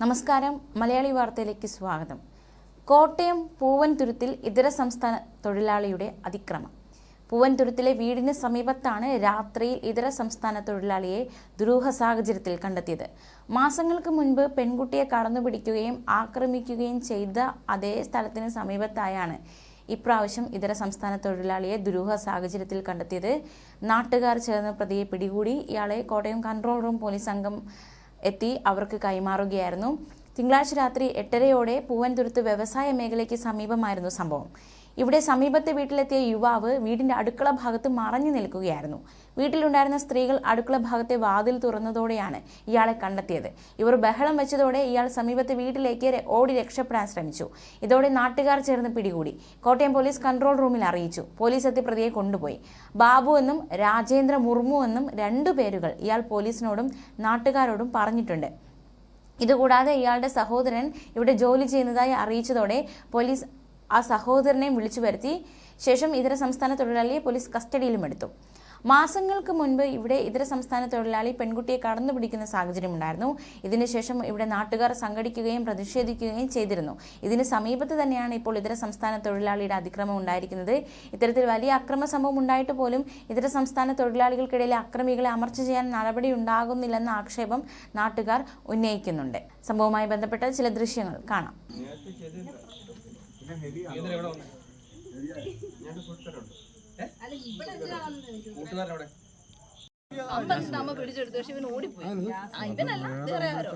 നമസ്കാരം. മലയാളി വാർത്തയിലേക്ക് സ്വാഗതം. കോട്ടയം പൂവൻതുരുത്തിൽ ഇതര സംസ്ഥാന തൊഴിലാളിയുടെ അതിക്രമം. പൂവൻതുരുത്തിലെ വീടിന് സമീപത്താണ് രാത്രിയിൽ ഇതര സംസ്ഥാന തൊഴിലാളിയെ ദുരൂഹ സാഹചര്യത്തിൽ കണ്ടെത്തിയത്. മാസങ്ങൾക്ക് മുൻപ് പെൺകുട്ടിയെ കടന്നുപിടിക്കുകയും ആക്രമിക്കുകയും ചെയ്ത അതേ സ്ഥലത്തിന് സമീപത്തായാണ് ഇപ്രാവശ്യം ഇതര സംസ്ഥാന തൊഴിലാളിയെ ദുരൂഹ സാഹചര്യത്തിൽ കണ്ടെത്തിയത്. നാട്ടുകാർ ചേർന്ന് പ്രതിയെ പിടികൂടി. ഇയാളെ കോട്ടയം കൺട്രോൾ റൂം പോലീസ് സംഘം എത്തി അവർക്ക് കൈമാറുകയായിരുന്നു. തിങ്കളാഴ്ച രാത്രി 8:30യോടെ പൂവൻതുരുത്ത് വ്യവസായ മേഖലയ്ക്ക് സമീപമായിരുന്നു സംഭവം. ഇവിടെ സമീപത്തെ വീട്ടിലെത്തിയ യുവാവ് വീടിന്റെ അടുക്കള ഭാഗത്ത് മറഞ്ഞു നിൽക്കുകയായിരുന്നു. വീട്ടിലുണ്ടായിരുന്ന സ്ത്രീകൾ അടുക്കള ഭാഗത്തെ വാതിൽ തുറന്നതോടെയാണ് ഇയാളെ കണ്ടെത്തിയത്. ഇവർ ബഹളം വെച്ചതോടെ ഇയാൾ സമീപത്തെ വീട്ടിലേക്ക് ഓടി രക്ഷപ്പെടാൻ ശ്രമിച്ചു. ഇതോടെ നാട്ടുകാർ ചേർന്ന് പിടികൂടി. കോട്ടയം പോലീസ് കൺട്രോൾ റൂമിൽ അറിയിച്ചു. പോലീസ് എത്തി പ്രതിയെ കൊണ്ടുപോയി. ബാബു എന്നും രാജേന്ദ്ര മുർമു എന്നും 2 പേരുകൾ ഇയാൾ പോലീസിനോടും നാട്ടുകാരോടും പറഞ്ഞിട്ടുണ്ട്. ഇതുകൂടാതെ ഇയാളുടെ സഹോദരൻ ഇവിടെ ജോലി ചെയ്യുന്നതായി അറിയിച്ചതോടെ പോലീസ് ആ സഹോദരനെ വിളിച്ചു വരുത്തി. ശേഷം ഇതര സംസ്ഥാന തൊഴിലാളിയെ പോലീസ് കസ്റ്റഡിയിലും എടുത്തു. മാസങ്ങൾക്ക് മുൻപ് ഇവിടെ ഇതര സംസ്ഥാന തൊഴിലാളി പെൺകുട്ടിയെ കടന്നുപിടിക്കുന്ന സാഹചര്യമുണ്ടായിരുന്നു. ഇതിനുശേഷം ഇവിടെ നാട്ടുകാർ സംഘടിക്കുകയും പ്രതിഷേധിക്കുകയും ചെയ്തിരുന്നു. ഇതിന് സമീപത്ത് തന്നെയാണ് ഇപ്പോൾ ഇതര സംസ്ഥാന തൊഴിലാളിയുടെ അതിക്രമം ഉണ്ടായിരിക്കുന്നത്. ഇത്തരത്തിൽ വലിയ അക്രമ സംഭവം ഉണ്ടായിട്ട് പോലും ഇതര സംസ്ഥാന തൊഴിലാളികൾക്കിടയിലെ അക്രമികളെ അമർച്ച ചെയ്യാൻ നടപടി ഉണ്ടാകുന്നില്ലെന്ന ആക്ഷേപം നാട്ടുകാർ ഉന്നയിക്കുന്നുണ്ട്. സംഭവവുമായി ബന്ധപ്പെട്ട ചില ദൃശ്യങ്ങൾ കാണാം. പിടിച്ചെടുത്തു. പക്ഷെ ഇവൻ ഓടിപ്പോയി. ഇവനല്ല, വേറെ ആരോ.